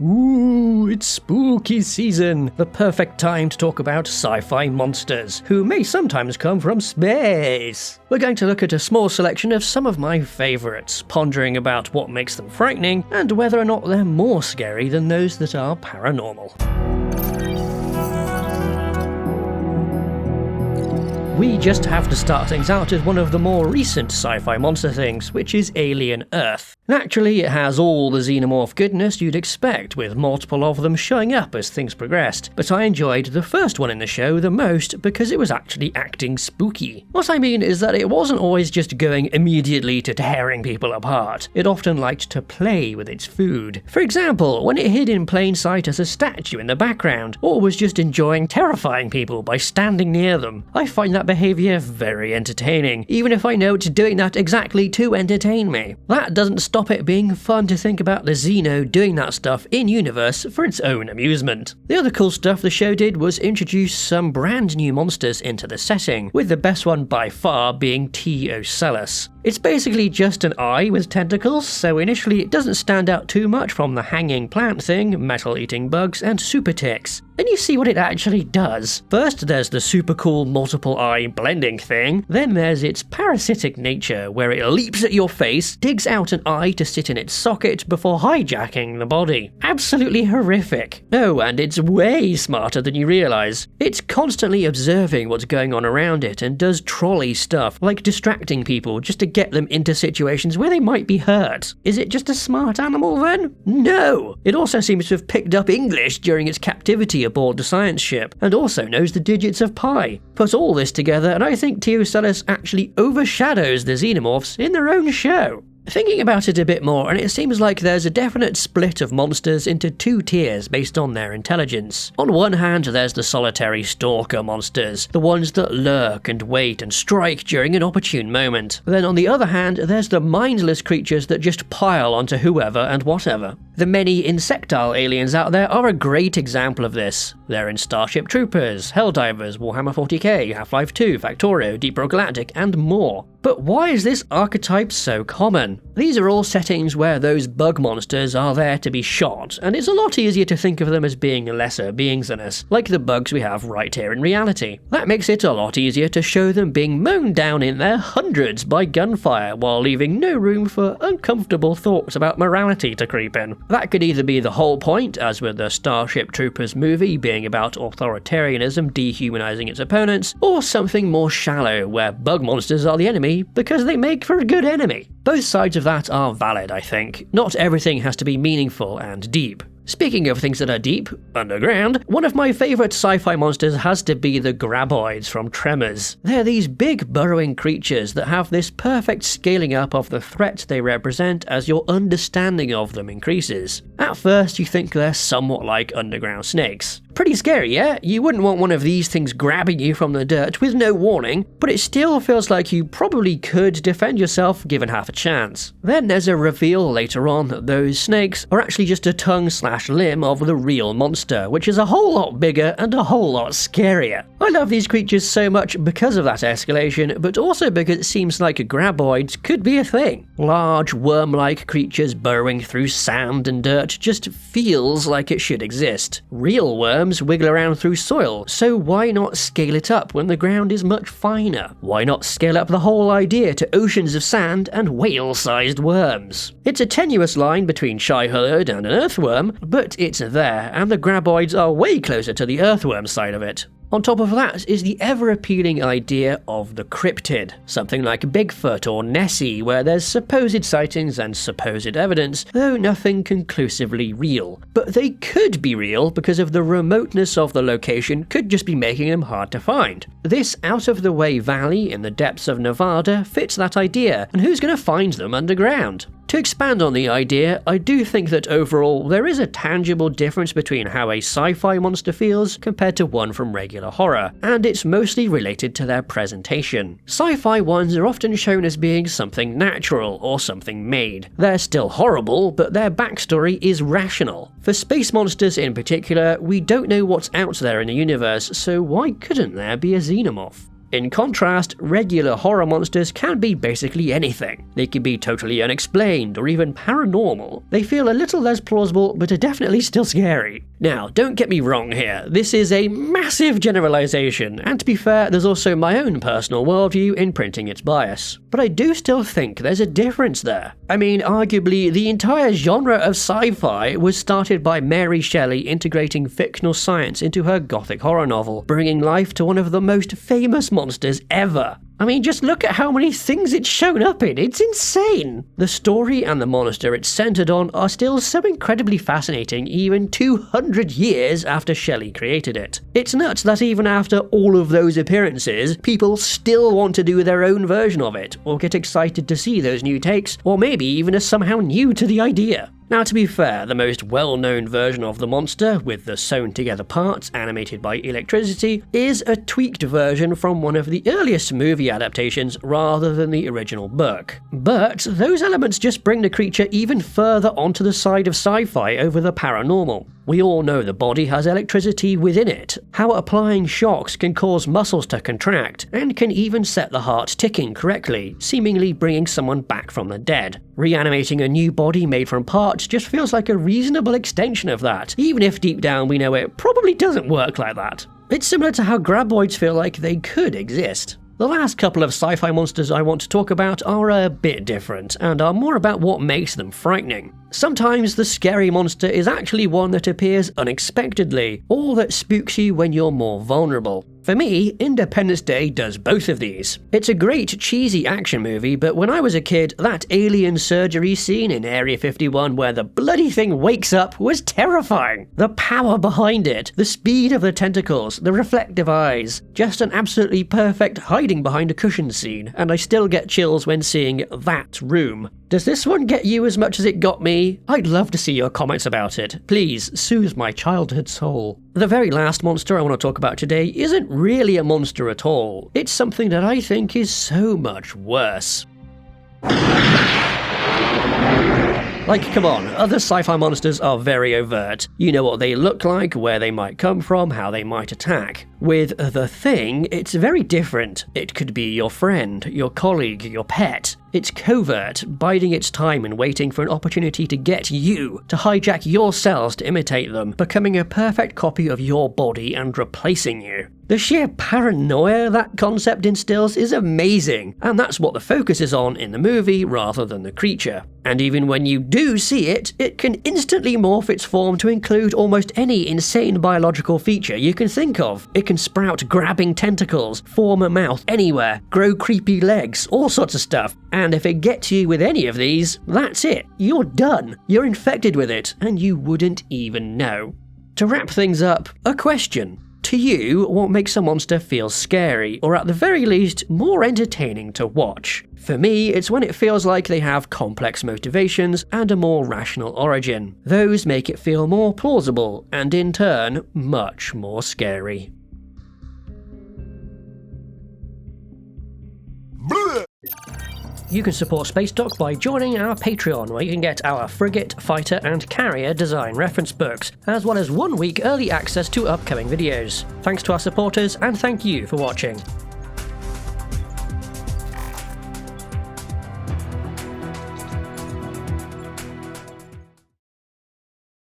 Ooh, it's spooky season, the perfect time to talk about sci-fi monsters, who may sometimes come from space. We're going to look at a small selection of some of my favourites, pondering about what makes them frightening, and whether or not they're more scary than those that are paranormal. We just have to start things out with one of the more recent sci-fi monster things, which is Alien Earth. Naturally, it has all the xenomorph goodness you'd expect, with multiple of them showing up as things progressed, but I enjoyed the first one in the show the most because it was actually acting spooky. What I mean is that it wasn't always just going immediately to tearing people apart, it often liked to play with its food. For example, when it hid in plain sight as a statue in the background, or was just enjoying terrifying people by standing near them. I find that behaviour very entertaining, even if I know it's doing that exactly to entertain me. That doesn't stop it being fun to think about the Xeno doing that stuff in-universe for its own amusement. The other cool stuff the show did was introduce some brand new monsters into the setting, with the best one by far being T. ocellus. It's basically just an eye with tentacles, so initially it doesn't stand out too much from the hanging plant thing, metal-eating bugs, and super ticks. Then you see what it actually does. First there's the super cool multiple eye blending thing, then there's its parasitic nature where it leaps at your face, digs out an eye to sit in its socket before hijacking the body. Absolutely horrific. Oh, and it's way smarter than you realise. It's constantly observing what's going on around it and does trolley stuff, like distracting people just to get them into situations where they might be hurt. Is it just a smart animal then? No! It also seems to have picked up English during its captivity aboard the science ship, and also knows the digits of pi. Put all this together and I think T. ocellus actually overshadows the xenomorphs in their own show. Thinking about it a bit more, and it seems like there's a definite split of monsters into two tiers based on their intelligence. On one hand, there's the solitary stalker monsters, the ones that lurk and wait and strike during an opportune moment. Then on the other hand, there's the mindless creatures that just pile onto whoever and whatever. The many insectile aliens out there are a great example of this. They're in Starship Troopers, Helldivers, Warhammer 40k, Half-Life 2, Factorio, Deep Rock Galactic, and more. But why is this archetype so common? These are all settings where those bug monsters are there to be shot, and it's a lot easier to think of them as being lesser beings than us, like the bugs we have right here in reality. That makes it a lot easier to show them being mown down in their hundreds by gunfire, while leaving no room for uncomfortable thoughts about morality to creep in. That could either be the whole point, as with the Starship Troopers movie being about authoritarianism dehumanizing its opponents, or something more shallow, where bug monsters are the enemy because they make for a good enemy. Both sides of that are valid, I think. Not everything has to be meaningful and deep. Speaking of things that are deep, underground, one of my favourite sci-fi monsters has to be the Graoids from Tremors. They're these big burrowing creatures that have this perfect scaling up of the threat they represent as your understanding of them increases. At first you think they're somewhat like underground snakes. Pretty scary, yeah? You wouldn't want one of these things grabbing you from the dirt with no warning, but it still feels like you probably could defend yourself given half a chance. Then there's a reveal later on that those snakes are actually just a tongue/limb of the real monster, which is a whole lot bigger and a whole lot scarier. I love these creatures so much because of that escalation, but also because it seems like Graoids could be a thing. Large, worm-like creatures burrowing through sand and dirt just feels like it should exist. Real worms wiggle around through soil, so why not scale it up when the ground is much finer? Why not scale up the whole idea to oceans of sand and whale-sized worms? It's a tenuous line between Shy-Hullard and an earthworm, but it's there, and the Graoids are way closer to the earthworm side of it. On top of that is the ever-appealing idea of the cryptid, something like Bigfoot or Nessie, where there's supposed sightings and supposed evidence, though nothing conclusively real. But they could be real because of the remoteness of the location could just be making them hard to find. This out-of-the-way valley in the depths of Nevada fits that idea, and who's going to find them underground? To expand on the idea, I do think that overall there is a tangible difference between how a sci-fi monster feels compared to one from regular horror, and it's mostly related to their presentation. Sci-fi ones are often shown as being something natural or something made. They're still horrible, but their backstory is rational. For space monsters in particular, we don't know what's out there in the universe, so why couldn't there be a xenomorph? In contrast, regular horror monsters can be basically anything. They can be totally unexplained or even paranormal. They feel a little less plausible, but are definitely still scary. Now, don't get me wrong here, this is a massive generalization, and to be fair, there's also my own personal worldview imprinting its bias. But I do still think there's a difference there. I mean, arguably, the entire genre of sci-fi was started by Mary Shelley integrating fictional science into her gothic horror novel, bringing life to one of the most famous monsters ever. I mean, just look at how many things it's shown up in, it's insane! The story and the monster it's centered on are still so incredibly fascinating even 200 years after Shelley created it. It's nuts that even after all of those appearances, people still want to do their own version of it, or get excited to see those new takes, or maybe even are somehow new to the idea. Now, to be fair, the most well-known version of the monster, with the sewn-together parts animated by electricity, is a tweaked version from one of the earliest movie adaptations rather than the original book. But those elements just bring the creature even further onto the side of sci-fi over the paranormal. We all know the body has electricity within it, how applying shocks can cause muscles to contract, and can even set the heart ticking correctly, seemingly bringing someone back from the dead. Reanimating a new body made from parts just feels like a reasonable extension of that, even if deep down we know it probably doesn't work like that. It's similar to how Graoids feel like they could exist. The last couple of sci-fi monsters I want to talk about are a bit different, and are more about what makes them frightening. Sometimes the scary monster is actually one that appears unexpectedly, or that spooks you when you're more vulnerable. For me, Independence Day does both of these. It's a great cheesy action movie, but when I was a kid, that alien surgery scene in Area 51 where the bloody thing wakes up was terrifying. The power behind it, the speed of the tentacles, the reflective eyes, just an absolutely perfect hiding behind a cushion scene, and I still get chills when seeing that room. Does this one get you as much as it got me? I'd love to see your comments about it. Please soothe my childhood soul. The very last monster I want to talk about today isn't really a monster at all. It's something that I think is so much worse. Like, come on, other sci-fi monsters are very overt. You know what they look like, where they might come from, how they might attack. With The Thing, it's very different. It could be your friend, your colleague, your pet. It's covert, biding its time and waiting for an opportunity to get you, to hijack your cells to imitate them, becoming a perfect copy of your body and replacing you. The sheer paranoia that concept instills is amazing, and that's what the focus is on in the movie rather than the creature. And even when you do see it, it can instantly morph its form to include almost any insane biological feature you can think of. It can sprout grabbing tentacles, form a mouth anywhere, grow creepy legs, all sorts of stuff. And if it gets you with any of these, that's it. You're done. You're infected with it, and you wouldn't even know. To wrap things up, a question. To you, what makes a monster feel scary, or at the very least, more entertaining to watch? For me, it's when it feels like they have complex motivations and a more rational origin. Those make it feel more plausible, and in turn, much more scary. You can support Spacedock by joining our Patreon, where you can get our frigate, fighter and carrier design reference books, as well as 1 week early access to upcoming videos. Thanks to our supporters, and thank you for watching.